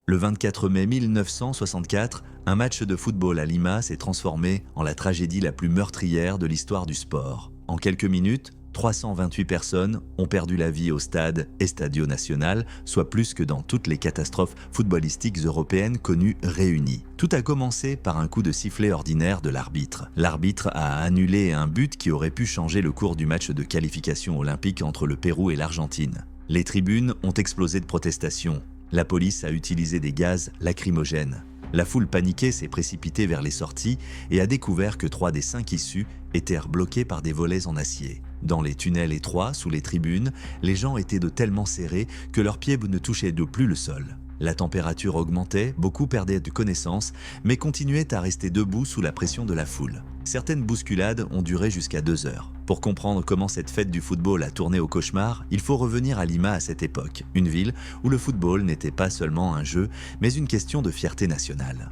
Le 24 mai 1964, un match de football à Lima s'est transformé en la tragédie la plus meurtrière de l'histoire du sport. En quelques minutes, 328 personnes ont perdu la vie au stade Estadio Nacional, soit plus que dans toutes les catastrophes footballistiques européennes connues réunies. Tout a commencé par un coup de sifflet ordinaire de l'arbitre. L'arbitre a annulé un but qui aurait pu changer le cours du match de qualification olympique entre le Pérou et l'Argentine. Les tribunes ont explosé de protestations. La police a utilisé des gaz lacrymogènes. La foule paniquée s'est précipitée vers les sorties et a découvert que 3 des 5 issus étaient bloqués par des volets en acier. Dans les tunnels étroits, sous les tribunes, les gens étaient de tellement serrés que leurs pieds ne touchaient de plus le sol. La température augmentait, beaucoup perdaient de connaissance, mais continuaient à rester debout sous la pression de la foule. Certaines bousculades ont duré jusqu'à 2 heures. Pour comprendre comment cette fête du football a tourné au cauchemar, il faut revenir à Lima à cette époque, une ville où le football n'était pas seulement un jeu, mais une question de fierté nationale.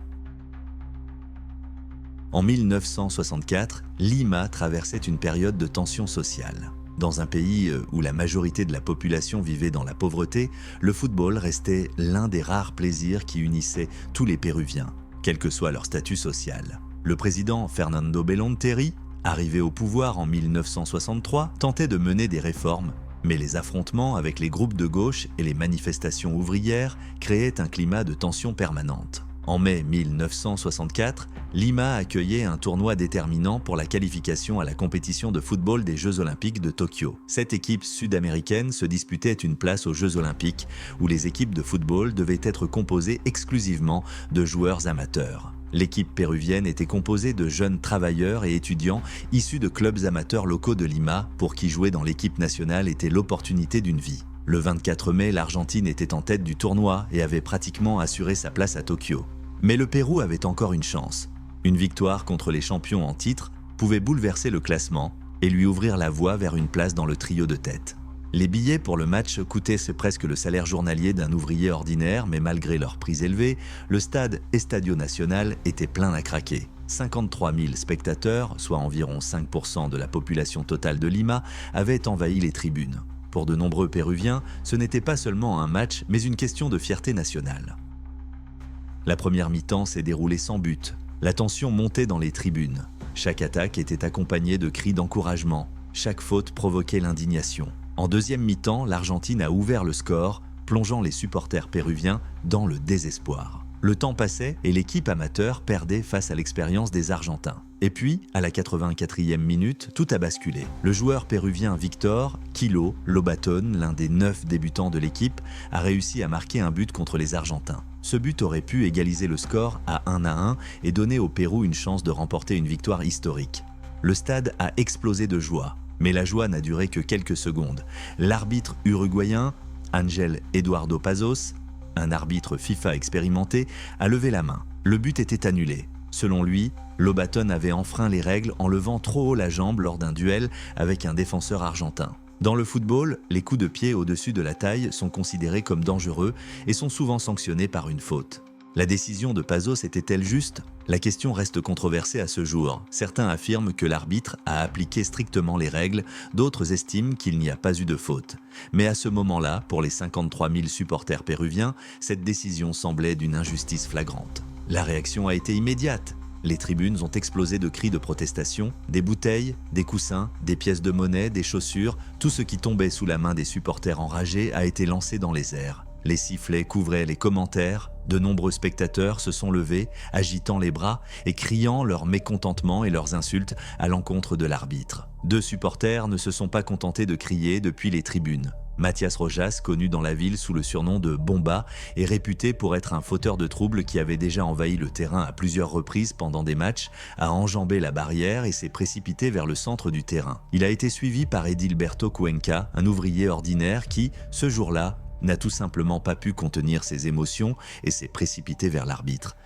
En 1964, Lima traversait une période de tension sociale. Dans un pays où la majorité de la population vivait dans la pauvreté, le football restait l'un des rares plaisirs qui unissait tous les Péruviens, quel que soit leur statut social. Le président Fernando Belaúnde, arrivé au pouvoir en 1963, tentait de mener des réformes, mais les affrontements avec les groupes de gauche et les manifestations ouvrières créaient un climat de tension permanente. En mai 1964, Lima accueillait un tournoi déterminant pour la qualification à la compétition de football des Jeux Olympiques de Tokyo. Cette équipe sud-américaine se disputait une place aux Jeux Olympiques, où les équipes de football devaient être composées exclusivement de joueurs amateurs. L'équipe péruvienne était composée de jeunes travailleurs et étudiants issus de clubs amateurs locaux de Lima, pour qui jouer dans l'équipe nationale était l'opportunité d'une vie. Le 24 mai, l'Argentine était en tête du tournoi et avait pratiquement assuré sa place à Tokyo. Mais le Pérou avait encore une chance. Une victoire contre les champions en titre pouvait bouleverser le classement et lui ouvrir la voie vers une place dans le trio de tête. Les billets pour le match coûtaient presque le salaire journalier d'un ouvrier ordinaire, mais malgré leur prix élevé, le stade Estadio Nacional était plein à craquer. 53 000 spectateurs, soit environ 5% de la population totale de Lima, avaient envahi les tribunes. Pour de nombreux Péruviens, ce n'était pas seulement un match, mais une question de fierté nationale. La première mi-temps s'est déroulée sans but. La tension montait dans les tribunes. Chaque attaque était accompagnée de cris d'encouragement. Chaque faute provoquait l'indignation. En deuxième mi-temps, l'Argentine a ouvert le score, plongeant les supporters péruviens dans le désespoir. Le temps passait et l'équipe amateur perdait face à l'expérience des Argentins. Et puis, à la 84e minute, tout a basculé. Le joueur péruvien Victor Kilo Lobaton, l'un des 9 débutants de l'équipe, a réussi à marquer un but contre les Argentins. Ce but aurait pu égaliser le score à 1-1 et donner au Pérou une chance de remporter une victoire historique. Le stade a explosé de joie, mais la joie n'a duré que quelques secondes. L'arbitre uruguayen, Ángel Eduardo Pazos, un arbitre FIFA expérimenté, a levé la main. Le but était annulé. Selon lui, Lobaton avait enfreint les règles en levant trop haut la jambe lors d'un duel avec un défenseur argentin. Dans le football, les coups de pied au-dessus de la taille sont considérés comme dangereux et sont souvent sanctionnés par une faute. La décision de Pazos était-elle juste ? La question reste controversée à ce jour. Certains affirment que l'arbitre a appliqué strictement les règles, d'autres estiment qu'il n'y a pas eu de faute. Mais à ce moment-là, pour les 53 000 supporters péruviens, cette décision semblait d'une injustice flagrante. La réaction a été immédiate. Les tribunes ont explosé de cris de protestation, des bouteilles, des coussins, des pièces de monnaie, des chaussures, tout ce qui tombait sous la main des supporters enragés a été lancé dans les airs. Les sifflets couvraient les commentaires, de nombreux spectateurs se sont levés, agitant les bras et criant leur mécontentement et leurs insultes à l'encontre de l'arbitre. 2 supporters ne se sont pas contentés de crier depuis les tribunes. Mathias Rojas, connu dans la ville sous le surnom de Bomba, est réputé pour être un fauteur de troubles qui avait déjà envahi le terrain à plusieurs reprises pendant des matchs, a enjambé la barrière et s'est précipité vers le centre du terrain. Il a été suivi par Edilberto Cuenca, un ouvrier ordinaire qui, ce jour-là, n'a tout simplement pas pu contenir ses émotions et s'est précipité vers l'arbitre.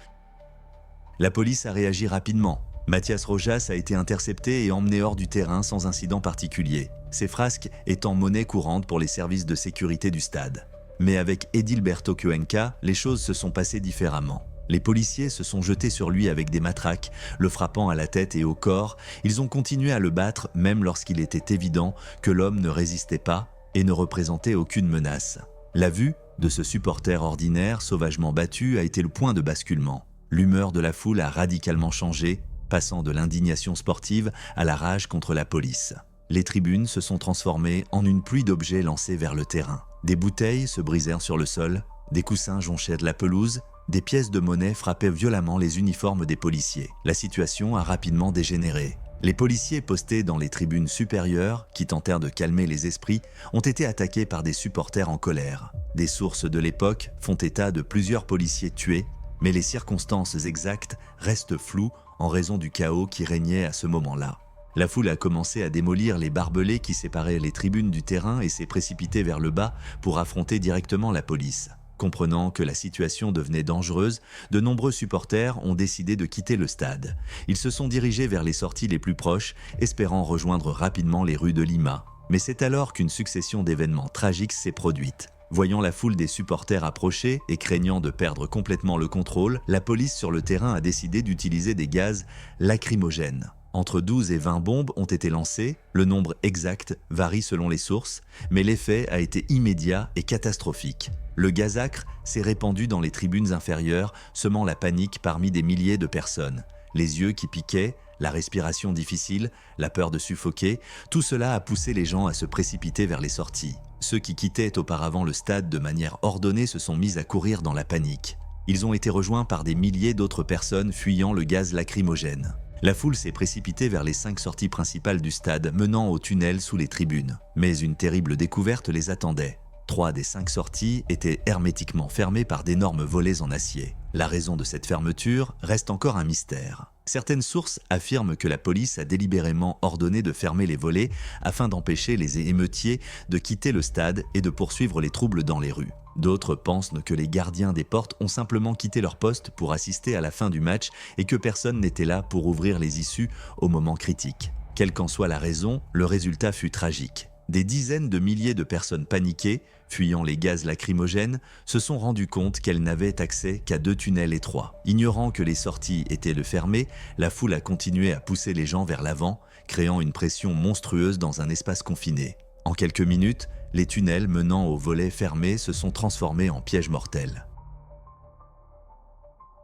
La police a réagi rapidement. Mathias Rojas a été intercepté et emmené hors du terrain sans incident particulier, ses frasques étant monnaie courante pour les services de sécurité du stade. Mais avec Edilberto Cuenca, les choses se sont passées différemment. Les policiers se sont jetés sur lui avec des matraques, le frappant à la tête et au corps. Ils ont continué à le battre même lorsqu'il était évident que l'homme ne résistait pas et ne représentait aucune menace. La vue De ce supporter ordinaire, sauvagement battu, a été le point de basculement. L'humeur de la foule a radicalement changé, passant de l'indignation sportive à la rage contre la police. Les tribunes se sont transformées en une pluie d'objets lancés vers le terrain. Des bouteilles se brisèrent sur le sol, des coussins jonchaient de la pelouse, des pièces de monnaie frappaient violemment les uniformes des policiers. La situation a rapidement dégénéré. Les policiers postés dans les tribunes supérieures, qui tentèrent de calmer les esprits, ont été attaqués par des supporters en colère. Des sources de l'époque font état de plusieurs policiers tués, mais les circonstances exactes restent floues en raison du chaos qui régnait à ce moment-là. La foule a commencé à démolir les barbelés qui séparaient les tribunes du terrain et s'est précipitée vers le bas pour affronter directement la police. Comprenant que la situation devenait dangereuse, de nombreux supporters ont décidé de quitter le stade. Ils se sont dirigés vers les sorties les plus proches, espérant rejoindre rapidement les rues de Lima. Mais c'est alors qu'une succession d'événements tragiques s'est produite. Voyant la foule des supporters approcher et craignant de perdre complètement le contrôle, la police sur le terrain a décidé d'utiliser des gaz lacrymogènes. Entre 12 et 20 bombes ont été lancées, le nombre exact varie selon les sources, mais l'effet a été immédiat et catastrophique. Le gaz acre s'est répandu dans les tribunes inférieures, semant la panique parmi des milliers de personnes. Les yeux qui piquaient, la respiration difficile, la peur de suffoquer, tout cela a poussé les gens à se précipiter vers les sorties. Ceux qui quittaient auparavant le stade de manière ordonnée se sont mis à courir dans la panique. Ils ont été rejoints par des milliers d'autres personnes fuyant le gaz lacrymogène. La foule s'est précipitée vers les 5 sorties principales du stade menant au tunnel sous les tribunes. Mais une terrible découverte les attendait. 3 des 5 sorties étaient hermétiquement fermées par d'énormes volets en acier. La raison de cette fermeture reste encore un mystère. Certaines sources affirment que la police a délibérément ordonné de fermer les volets afin d'empêcher les émeutiers de quitter le stade et de poursuivre les troubles dans les rues. D'autres pensent que les gardiens des portes ont simplement quitté leur poste pour assister à la fin du match et que personne n'était là pour ouvrir les issues au moment critique. Quelle qu'en soit la raison, le résultat fut tragique. Des dizaines de milliers de personnes paniquées, fuyant les gaz lacrymogènes, se sont rendues compte qu'elles n'avaient accès qu'à 2 tunnels étroits. Ignorant que les sorties étaient fermées, la foule a continué à pousser les gens vers l'avant, créant une pression monstrueuse dans un espace confiné. En quelques minutes, les tunnels menant aux volets fermés se sont transformés en pièges mortels.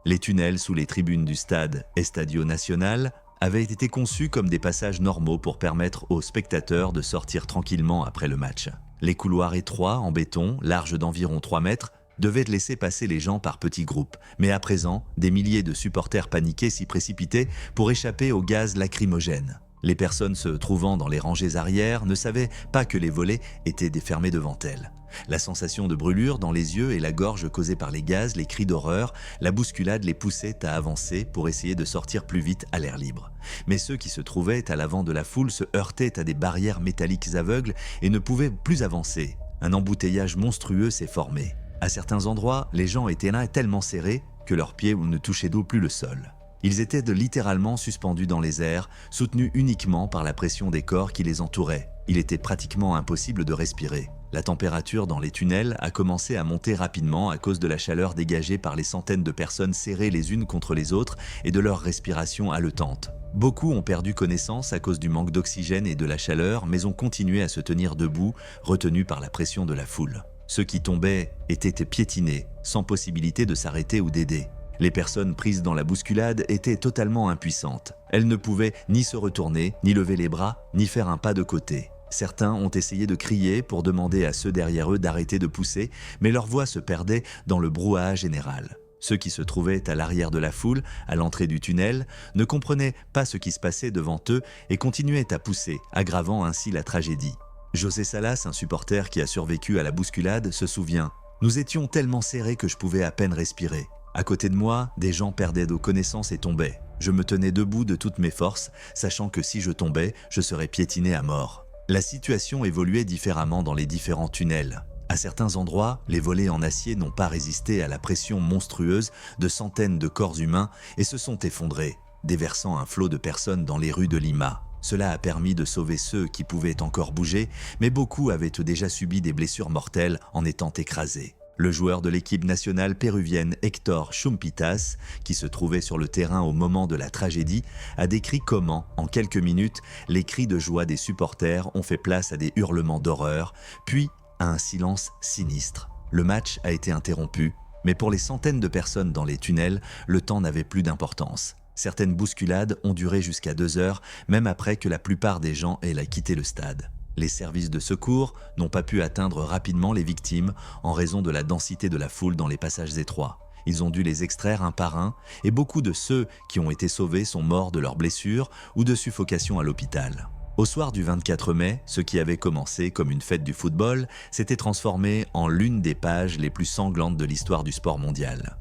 Les tunnels sous les tribunes du stade Estadio Nacional avaient été conçus comme des passages normaux pour permettre aux spectateurs de sortir tranquillement après le match. Les couloirs étroits en béton, larges d'environ 3 mètres, devaient laisser passer les gens par petits groupes. Mais à présent, des milliers de supporters paniqués s'y précipitaient pour échapper au gaz lacrymogène. Les personnes se trouvant dans les rangées arrière ne savaient pas que les volets étaient défermés devant elles. La sensation de brûlure dans les yeux et la gorge causée par les gaz, les cris d'horreur, la bousculade les poussait à avancer pour essayer de sortir plus vite à l'air libre. Mais ceux qui se trouvaient à l'avant de la foule se heurtaient à des barrières métalliques aveugles et ne pouvaient plus avancer. Un embouteillage monstrueux s'est formé. À certains endroits, les gens étaient là tellement serrés que leurs pieds ne touchaient d'eau plus le sol. Ils étaient littéralement suspendus dans les airs, soutenus uniquement par la pression des corps qui les entouraient. Il était pratiquement impossible de respirer. La température dans les tunnels a commencé à monter rapidement à cause de la chaleur dégagée par les centaines de personnes serrées les unes contre les autres et de leur respiration haletante. Beaucoup ont perdu connaissance à cause du manque d'oxygène et de la chaleur, mais ont continué à se tenir debout, retenus par la pression de la foule. Ceux qui tombaient étaient piétinés, sans possibilité de s'arrêter ou d'aider. Les personnes prises dans la bousculade étaient totalement impuissantes. Elles ne pouvaient ni se retourner, ni lever les bras, ni faire un pas de côté. Certains ont essayé de crier pour demander à ceux derrière eux d'arrêter de pousser, mais leur voix se perdait dans le brouhaha général. Ceux qui se trouvaient à l'arrière de la foule, à l'entrée du tunnel, ne comprenaient pas ce qui se passait devant eux et continuaient à pousser, aggravant ainsi la tragédie. José Salas, un supporter qui a survécu à la bousculade, se souvient « Nous étions tellement serrés que je pouvais à peine respirer. À côté de moi, des gens perdaient de connaissance et tombaient. Je me tenais debout de toutes mes forces, sachant que si je tombais, je serais piétiné à mort. » La situation évoluait différemment dans les différents tunnels. À certains endroits, les volets en acier n'ont pas résisté à la pression monstrueuse de centaines de corps humains et se sont effondrés, déversant un flot de personnes dans les rues de Lima. Cela a permis de sauver ceux qui pouvaient encore bouger, mais beaucoup avaient déjà subi des blessures mortelles en étant écrasés. Le joueur de l'équipe nationale péruvienne Héctor Chumpitas, qui se trouvait sur le terrain au moment de la tragédie, a décrit comment, en quelques minutes, les cris de joie des supporters ont fait place à des hurlements d'horreur, puis à un silence sinistre. Le match a été interrompu, mais pour les centaines de personnes dans les tunnels, le temps n'avait plus d'importance. Certaines bousculades ont duré jusqu'à 2 heures, même après que la plupart des gens aient quitté le stade. Les services de secours n'ont pas pu atteindre rapidement les victimes en raison de la densité de la foule dans les passages étroits. Ils ont dû les extraire un par un et beaucoup de ceux qui ont été sauvés sont morts de leurs blessures ou de suffocation à l'hôpital. Au soir du 24 mai, ce qui avait commencé comme une fête du football s'était transformé en l'une des pages les plus sanglantes de l'histoire du sport mondial.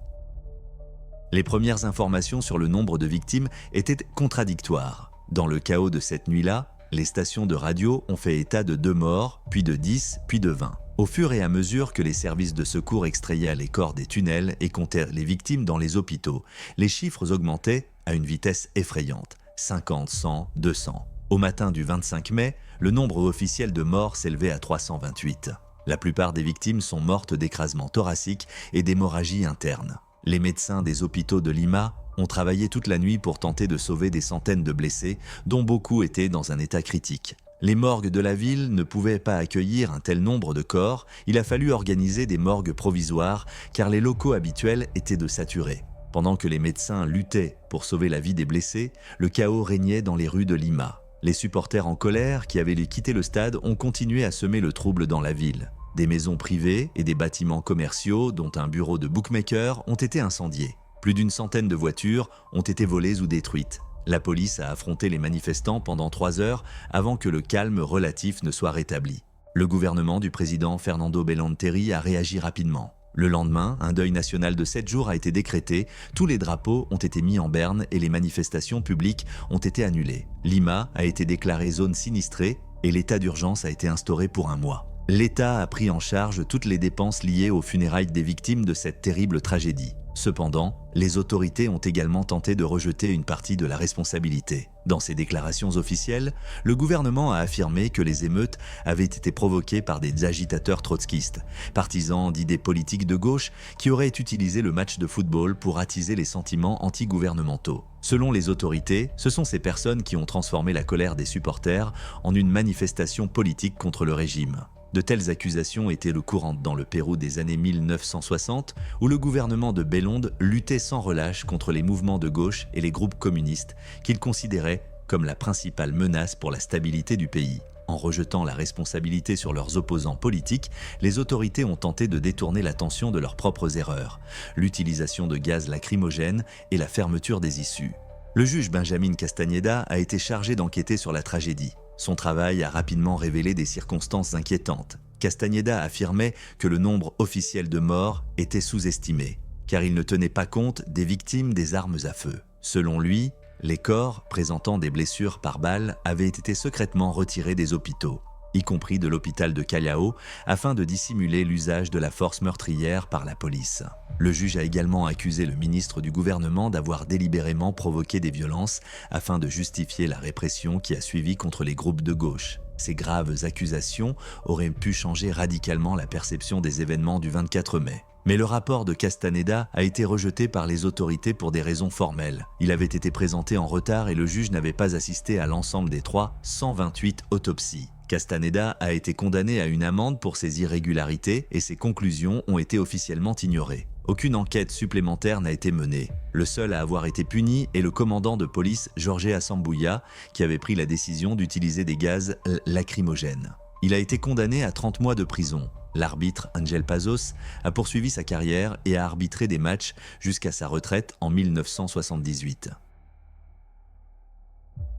Les premières informations sur le nombre de victimes étaient contradictoires. Dans le chaos de cette nuit-là, les stations de radio ont fait état de 2 morts, puis de 10, puis de 20. Au fur et à mesure que les services de secours extrayaient les corps des tunnels et comptaient les victimes dans les hôpitaux, les chiffres augmentaient à une vitesse effrayante, 50, 100, 200. Au matin du 25 mai, le nombre officiel de morts s'élevait à 328. La plupart des victimes sont mortes d'écrasement thoracique et d'hémorragie interne. Les médecins des hôpitaux de Lima ont travaillé toute la nuit pour tenter de sauver des centaines de blessés, dont beaucoup étaient dans un état critique. Les morgues de la ville ne pouvaient pas accueillir un tel nombre de corps, il a fallu organiser des morgues provisoires car les locaux habituels étaient saturés. Pendant que les médecins luttaient pour sauver la vie des blessés, le chaos régnait dans les rues de Lima. Les supporters en colère qui avaient quitté le stade ont continué à semer le trouble dans la ville. Des maisons privées et des bâtiments commerciaux, dont un bureau de bookmaker, ont été incendiés. Plus d'une centaine de voitures ont été volées ou détruites. La police a affronté les manifestants pendant 3 heures avant que le calme relatif ne soit rétabli. Le gouvernement du président Fernando Bellanteri a réagi rapidement. Le lendemain, un deuil national de 7 jours a été décrété, tous les drapeaux ont été mis en berne et les manifestations publiques ont été annulées. Lima a été déclarée zone sinistrée et l'état d'urgence a été instauré pour 1 mois. L'État a pris en charge toutes les dépenses liées aux funérailles des victimes de cette terrible tragédie. Cependant, les autorités ont également tenté de rejeter une partie de la responsabilité. Dans ses déclarations officielles, le gouvernement a affirmé que les émeutes avaient été provoquées par des agitateurs trotskistes, partisans d'idées politiques de gauche qui auraient utilisé le match de football pour attiser les sentiments anti-gouvernementaux. Selon les autorités, ce sont ces personnes qui ont transformé la colère des supporters en une manifestation politique contre le régime. De telles accusations étaient courantes dans le Pérou des années 1960, où le gouvernement de Bélonde luttait sans relâche contre les mouvements de gauche et les groupes communistes qu'il considérait comme la principale menace pour la stabilité du pays. En rejetant la responsabilité sur leurs opposants politiques, les autorités ont tenté de détourner l'attention de leurs propres erreurs, l'utilisation de gaz lacrymogènes et la fermeture des issues. Le juge Benjamin Castañeda a été chargé d'enquêter sur la tragédie. Son travail a rapidement révélé des circonstances inquiétantes. Castañeda affirmait que le nombre officiel de morts était sous-estimé, car il ne tenait pas compte des victimes des armes à feu. Selon lui, les corps présentant des blessures par balle avaient été secrètement retirés des hôpitaux, y compris de l'hôpital de Callao, afin de dissimuler l'usage de la force meurtrière par la police. Le juge a également accusé le ministre du gouvernement d'avoir délibérément provoqué des violences afin de justifier la répression qui a suivi contre les groupes de gauche. Ces graves accusations auraient pu changer radicalement la perception des événements du 24 mai. Mais le rapport de Castañeda a été rejeté par les autorités pour des raisons formelles. Il avait été présenté en retard et le juge n'avait pas assisté à l'ensemble des 328 autopsies. Castañeda a été condamné à une amende pour ses irrégularités et ses conclusions ont été officiellement ignorées. Aucune enquête supplémentaire n'a été menée. Le seul à avoir été puni est le commandant de police Jorge Asambouya qui avait pris la décision d'utiliser des gaz lacrymogènes. Il a été condamné à 30 mois de prison. L'arbitre Ángel Pazos a poursuivi sa carrière et a arbitré des matchs jusqu'à sa retraite en 1978.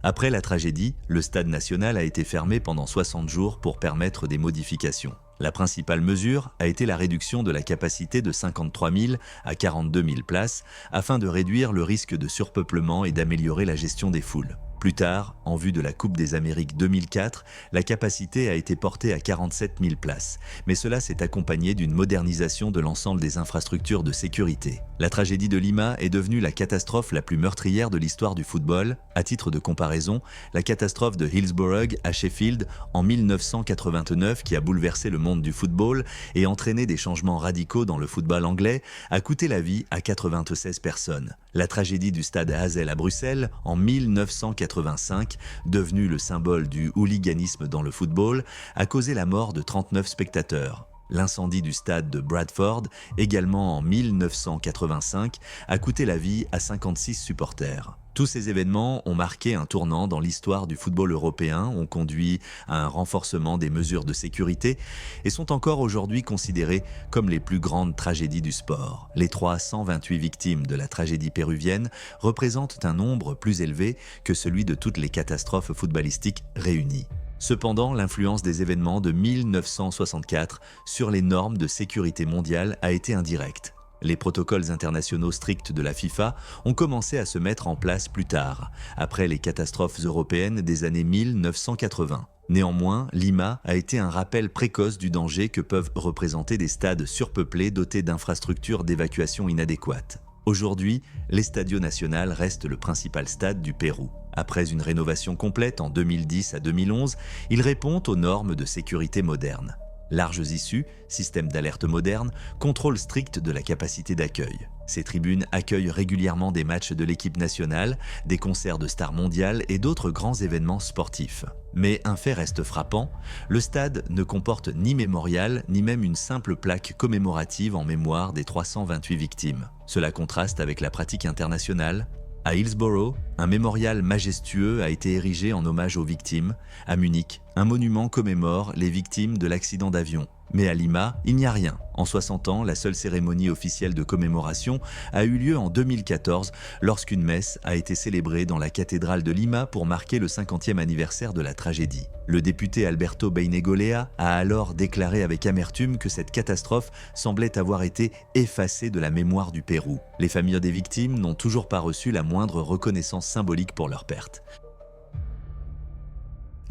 Après la tragédie, le stade national a été fermé pendant 60 jours pour permettre des modifications. La principale mesure a été la réduction de la capacité de 53 000 à 42 000 places afin de réduire le risque de surpeuplement et d'améliorer la gestion des foules. Plus tard, en vue de la Coupe des Amériques 2004, la capacité a été portée à 47 000 places, mais cela s'est accompagné d'une modernisation de l'ensemble des infrastructures de sécurité. La tragédie de Lima est devenue la catastrophe la plus meurtrière de l'histoire du football. À titre de comparaison, la catastrophe de Hillsborough à Sheffield en 1989 qui a bouleversé le monde du football et entraîné des changements radicaux dans le football anglais a coûté la vie à 96 personnes. La tragédie du stade Hazel à Bruxelles en 1985, devenu le symbole du hooliganisme dans le football, a causé la mort de 39 spectateurs. L'incendie du stade de Bradford, également en 1985, a coûté la vie à 56 supporters. Tous ces événements ont marqué un tournant dans l'histoire du football européen, ont conduit à un renforcement des mesures de sécurité et sont encore aujourd'hui considérés comme les plus grandes tragédies du sport. Les 328 victimes de la tragédie péruvienne représentent un nombre plus élevé que celui de toutes les catastrophes footballistiques réunies. Cependant, l'influence des événements de 1964 sur les normes de sécurité mondiale a été indirecte. Les protocoles internationaux stricts de la FIFA ont commencé à se mettre en place plus tard, après les catastrophes européennes des années 1980. Néanmoins, Lima a été un rappel précoce du danger que peuvent représenter des stades surpeuplés dotés d'infrastructures d'évacuation inadéquates. Aujourd'hui, l'Estadio Nacional reste le principal stade du Pérou. Après une rénovation complète en 2010 à 2011, il répond aux normes de sécurité modernes. Larges issues, système d'alerte moderne, contrôle strict de la capacité d'accueil. Ces tribunes accueillent régulièrement des matchs de l'équipe nationale, des concerts de stars mondiales et d'autres grands événements sportifs. Mais un fait reste frappant, le stade ne comporte ni mémorial, ni même une simple plaque commémorative en mémoire des 328 victimes. Cela contraste avec la pratique internationale. À Hillsborough, un mémorial majestueux a été érigé en hommage aux victimes. À Munich, un monument commémore les victimes de l'accident d'avion. Mais à Lima, il n'y a rien. En 60 ans, la seule cérémonie officielle de commémoration a eu lieu en 2014 lorsqu'une messe a été célébrée dans la cathédrale de Lima pour marquer le 50e anniversaire de la tragédie. Le député Alberto Beinegolea a alors déclaré avec amertume que cette catastrophe semblait avoir été effacée de la mémoire du Pérou. Les familles des victimes n'ont toujours pas reçu la moindre reconnaissance symbolique pour leur perte.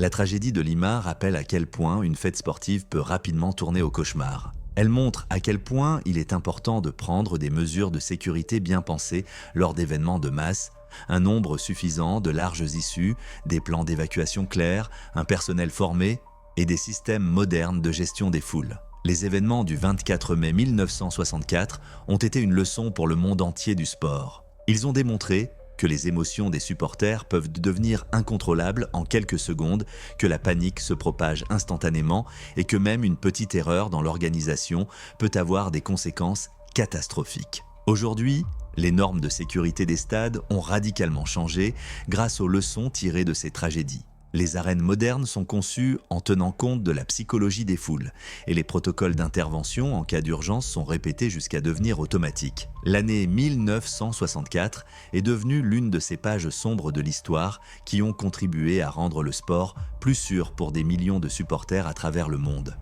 La tragédie de Lima rappelle à quel point une fête sportive peut rapidement tourner au cauchemar. Elle montre à quel point il est important de prendre des mesures de sécurité bien pensées lors d'événements de masse, un nombre suffisant de larges issues, des plans d'évacuation clairs, un personnel formé et des systèmes modernes de gestion des foules. Les événements du 24 mai 1964 ont été une leçon pour le monde entier du sport. Ils ont démontré que les émotions des supporters peuvent devenir incontrôlables en quelques secondes, que la panique se propage instantanément et que même une petite erreur dans l'organisation peut avoir des conséquences catastrophiques. Aujourd'hui, les normes de sécurité des stades ont radicalement changé grâce aux leçons tirées de ces tragédies. Les arènes modernes sont conçues en tenant compte de la psychologie des foules et les protocoles d'intervention en cas d'urgence sont répétés jusqu'à devenir automatiques. L'année 1964 est devenue l'une de ces pages sombres de l'histoire qui ont contribué à rendre le sport plus sûr pour des millions de supporters à travers le monde.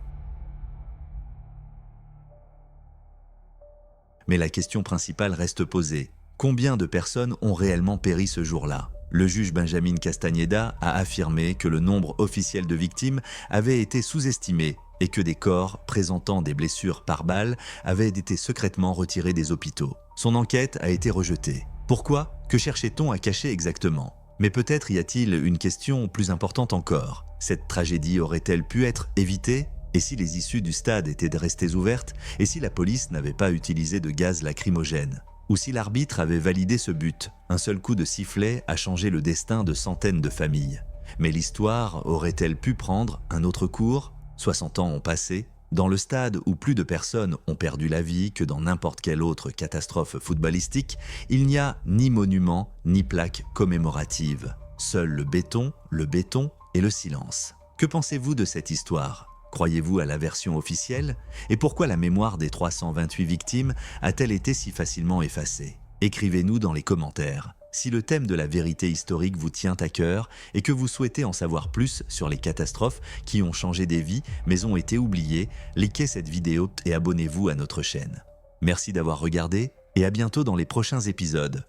Mais la question principale reste posée. Combien de personnes ont réellement péri ce jour-là ? Le juge Benjamin Castañeda a affirmé que le nombre officiel de victimes avait été sous-estimé et que des corps présentant des blessures par balle avaient été secrètement retirés des hôpitaux. Son enquête a été rejetée. Pourquoi ? Que cherchait-on à cacher exactement ? Mais peut-être y a-t-il une question plus importante encore. Cette tragédie aurait-elle pu être évitée ? Et si les issues du stade étaient restées ouvertes ? Et si la police n'avait pas utilisé de gaz lacrymogène ? Ou si l'arbitre avait validé ce but, un seul coup de sifflet a changé le destin de centaines de familles. Mais l'histoire aurait-elle pu prendre un autre cours ? 60 ans ont passé. Dans le stade où plus de personnes ont perdu la vie que dans n'importe quelle autre catastrophe footballistique, il n'y a ni monument ni plaque commémorative. Seul le béton et le silence. Que pensez-vous de cette histoire ? Croyez-vous à la version officielle ? Et pourquoi la mémoire des 328 victimes a-t-elle été si facilement effacée ? Écrivez-nous dans les commentaires. Si le thème de la vérité historique vous tient à cœur et que vous souhaitez en savoir plus sur les catastrophes qui ont changé des vies mais ont été oubliées, likez cette vidéo et abonnez-vous à notre chaîne. Merci d'avoir regardé et à bientôt dans les prochains épisodes.